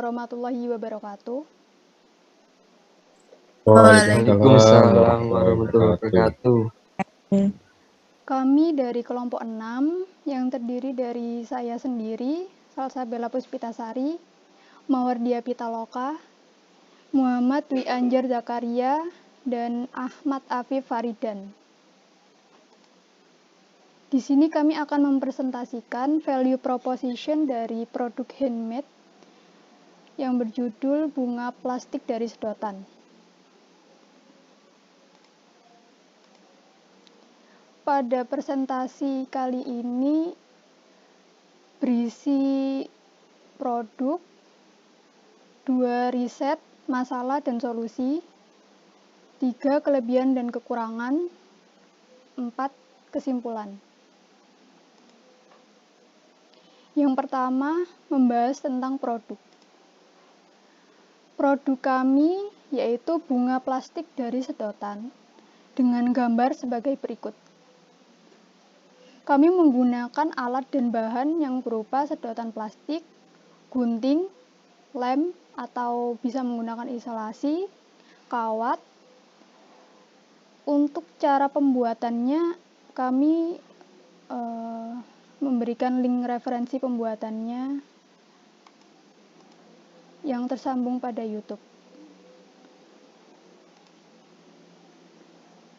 warahmatullahi wabarakatuh. Waalaikumsalam warahmatullahi wabarakatuh. Kami dari kelompok 6 yang terdiri dari saya sendiri, Salsabella Puspitasari, Mawardia Pitaloka, Muhammad Dwi Anjar Zakaria, dan Ahmad Afif Faridan. Di sini kami akan mempresentasikan value proposition dari produk handmade yang berjudul Bunga Plastik dari Sedotan. Pada presentasi kali ini berisi produk, 2 riset, masalah dan solusi, 3 kelebihan dan kekurangan, 4 kesimpulan. Yang pertama, membahas tentang produk. Produk kami yaitu bunga plastik dari sedotan dengan gambar sebagai berikut. Kami menggunakan alat dan bahan yang berupa sedotan plastik, gunting, lem, atau bisa menggunakan isolasi, kawat. Untuk cara pembuatannya, kami memberikan link referensi pembuatannya yang tersambung pada YouTube.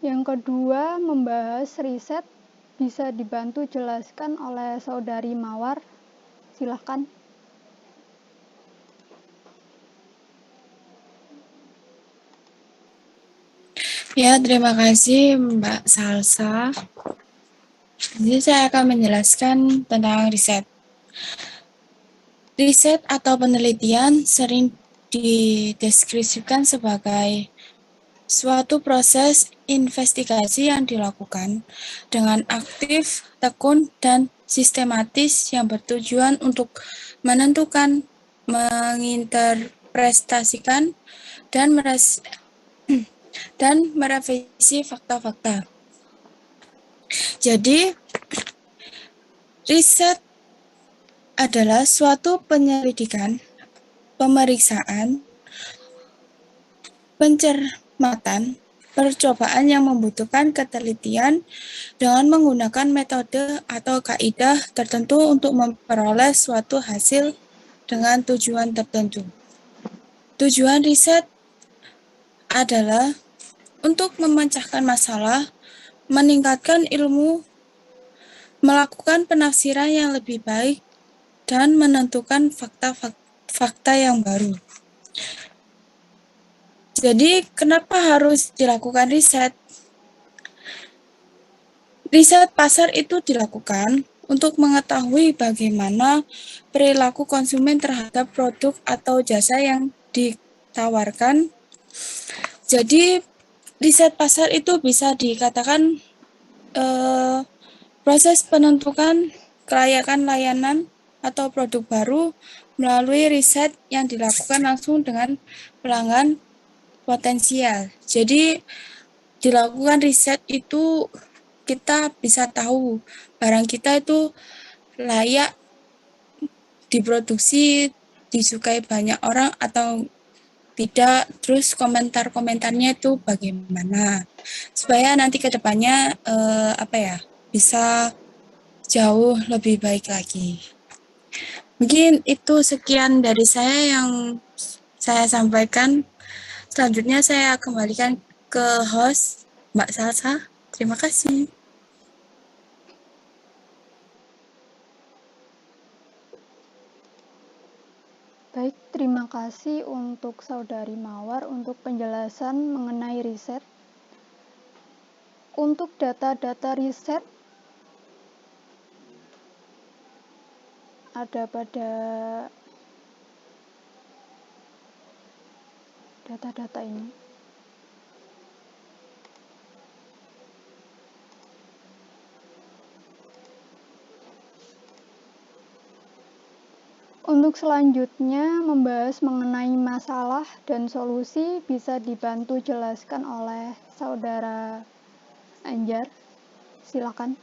Yang kedua, membahas riset, bisa dibantu jelaskan oleh Saudari Mawar. Silahkan. Ya, terima kasih Mbak Salsa. Jadi saya akan menjelaskan tentang riset. Riset atau penelitian sering dideskripsikan sebagai suatu proses investigasi yang dilakukan dengan aktif, tekun, dan sistematis yang bertujuan untuk menentukan, menginterpretasikan, dan merevisi fakta-fakta. Jadi, riset adalah suatu penyelidikan, pemeriksaan, pencermatan, percobaan yang membutuhkan ketelitian dengan menggunakan metode atau kaidah tertentu untuk memperoleh suatu hasil dengan tujuan tertentu. Tujuan riset adalah untuk memecahkan masalah, meningkatkan ilmu, melakukan penafsiran yang lebih baik, dan menentukan fakta yang baru. Jadi, kenapa harus dilakukan riset? Riset pasar itu dilakukan untuk mengetahui bagaimana perilaku konsumen terhadap produk atau jasa yang ditawarkan. Jadi, riset pasar itu bisa dikatakan proses penentukan kelayakan layanan atau produk baru melalui riset yang dilakukan langsung dengan pelanggan potensial. Jadi, dilakukan riset itu kita bisa tahu barang kita itu layak diproduksi, disukai banyak orang atau tidak, terus komentar-komentarnya itu bagaimana, supaya nanti ke depannya bisa jauh lebih baik lagi. Mungkin itu sekian dari saya yang saya sampaikan. Selanjutnya saya kembalikan ke host Mbak Salsa. Terima kasih. Baik, terima kasih untuk Saudari Mawar untuk penjelasan mengenai riset. Untuk data-data riset ada pada data-data ini. Untuk selanjutnya membahas mengenai masalah dan solusi bisa dibantu jelaskan oleh Saudara Anjar. Silakan.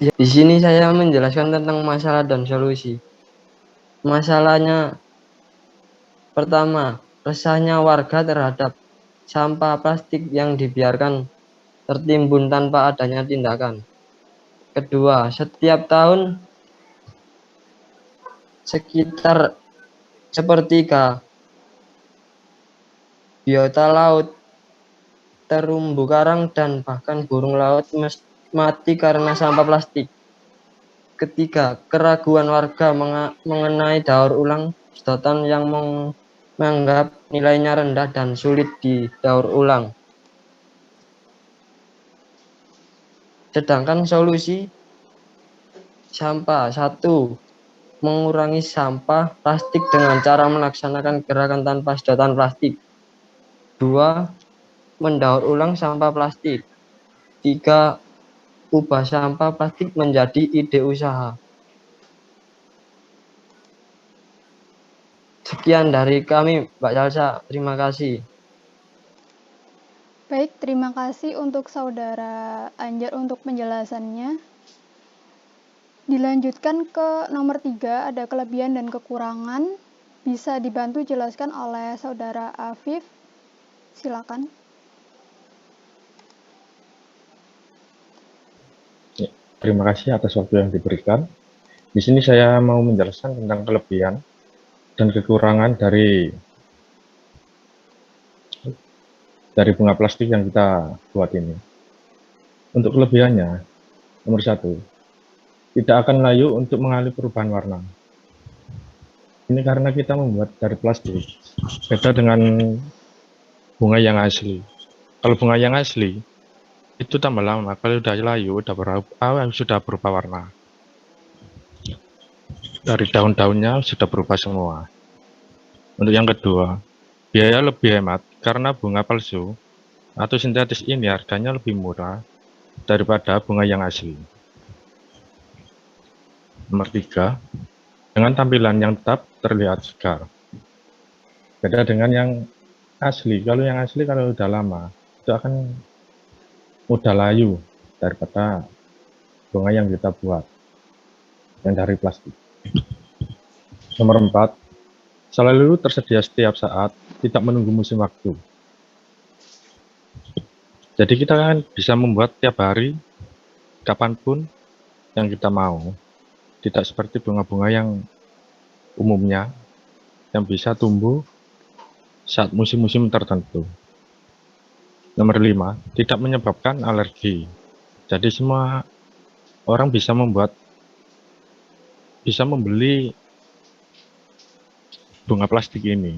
Di sini saya menjelaskan tentang masalah dan solusi. Masalahnya pertama, resahnya warga terhadap sampah plastik yang dibiarkan tertimbun tanpa adanya tindakan. Kedua, setiap tahun sekitar sepertiga biota laut, terumbu karang, dan bahkan burung laut mati karena sampah plastik. Ketiga, keraguan warga mengenai daur ulang sedotan yang menganggap nilainya rendah dan sulit didaur ulang. Sedangkan solusi sampah, satu, mengurangi sampah plastik dengan cara melaksanakan gerakan tanpa sedotan plastik. Dua, mendaur ulang sampah plastik. Tiga, ubah sampah plastik menjadi ide usaha. Sekian dari kami, Mbak Salsa. Terima kasih. Baik, terima kasih untuk Saudara Anjar untuk penjelasannya. Dilanjutkan ke nomor 3, ada kelebihan dan kekurangan. Bisa dibantu jelaskan oleh Saudara Afif. Silakan. Terima kasih atas waktu yang diberikan. Di sini saya mau menjelaskan tentang kelebihan dan kekurangan dari bunga plastik yang kita buat ini. Untuk kelebihannya, nomor 1, tidak akan layu untuk mengalih perubahan warna. Ini karena kita membuat dari plastik, beda dengan bunga yang asli. Kalau bunga yang asli, itu tambah lama, kalau udah layu, sudah berubah warna. Dari daun-daunnya sudah berubah semua. Untuk yang kedua, biaya lebih hemat karena bunga palsu atau sintetis ini harganya lebih murah daripada bunga yang asli. Nomor 3, dengan tampilan yang tetap terlihat segar. Beda dengan yang asli. Kalau yang asli kalau udah lama, itu akan mudah layu daripada bunga yang kita buat, yang dari plastik. Nomor 4, selalu tersedia setiap saat, tidak menunggu musim waktu. Jadi kita kan bisa membuat tiap hari, kapanpun yang kita mau. Tidak seperti bunga-bunga yang umumnya, yang bisa tumbuh saat musim-musim tertentu. Nomor 5, tidak menyebabkan alergi. Jadi semua orang bisa membeli bunga plastik ini.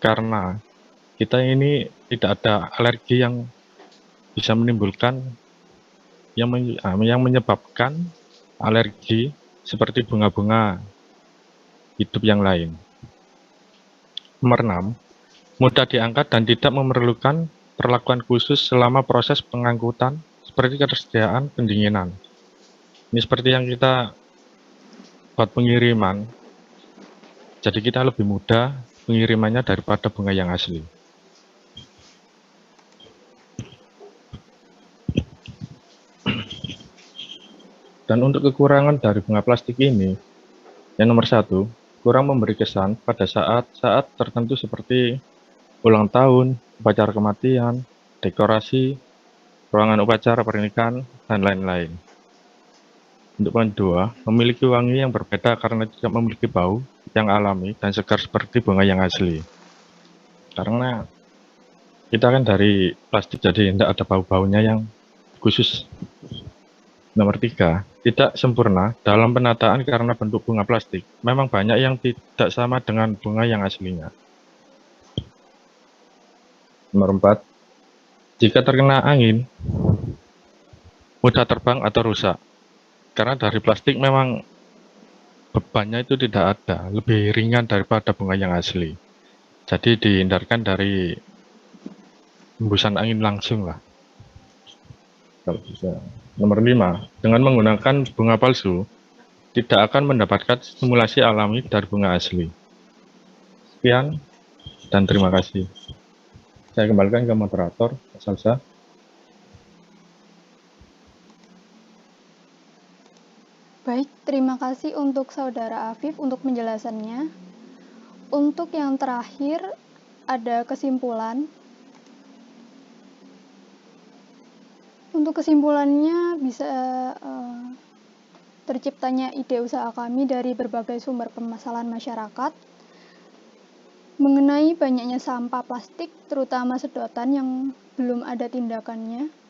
Karena kita ini tidak ada alergi yang bisa menimbulkan yang menyebabkan alergi seperti bunga-bunga hidup yang lain. Nomor 6, mudah diangkat dan tidak memerlukan perlakuan khusus selama proses pengangkutan seperti ketersediaan pendinginan. Ini seperti yang kita buat pengiriman, jadi kita lebih mudah pengirimannya daripada bunga yang asli. Dan untuk kekurangan dari bunga plastik ini, yang nomor 1, kurang memberi kesan pada saat-saat tertentu seperti ulang tahun, upacara kematian, dekorasi, ruangan upacara pernikahan, dan lain-lain. Untuk poin 2, memiliki wangi yang berbeda karena tidak memiliki bau yang alami dan segar seperti bunga yang asli. Karena kita kan dari plastik, jadi tidak ada bau-baunya yang khusus. Nomor 3, tidak sempurna dalam penataan karena bentuk bunga plastik. Memang banyak yang tidak sama dengan bunga yang aslinya. Nomor 4, jika terkena angin, mudah terbang atau rusak. Karena dari plastik memang bebannya itu tidak ada, lebih ringan daripada bunga yang asli. Jadi dihindarkan dari hembusan angin langsung lah. Kalau bisa. Nomor 5, dengan menggunakan bunga palsu, tidak akan mendapatkan stimulasi alami dari bunga asli. Sekian, dan terima kasih. Saya kembalikan ke moderator, Salsa. Baik, terima kasih untuk Saudara Afif untuk penjelasannya. Untuk yang terakhir, ada kesimpulan. Untuk kesimpulannya bisa terciptanya ide usaha kami dari berbagai sumber permasalahan masyarakat mengenai banyaknya sampah plastik, terutama sedotan yang belum ada tindakannya.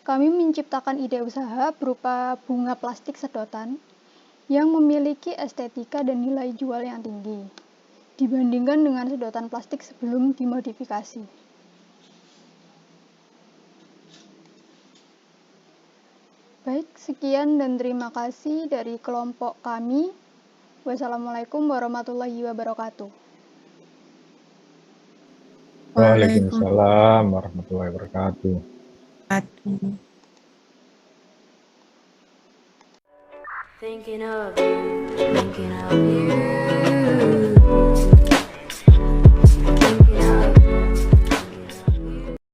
Kami menciptakan ide usaha berupa bunga plastik sedotan yang memiliki estetika dan nilai jual yang tinggi dibandingkan dengan sedotan plastik sebelum dimodifikasi. Baik, sekian dan terima kasih dari kelompok kami. Wassalamualaikum warahmatullahi wabarakatuh. Waalaikumsalam warahmatullahi wabarakatuh. Thinking of you.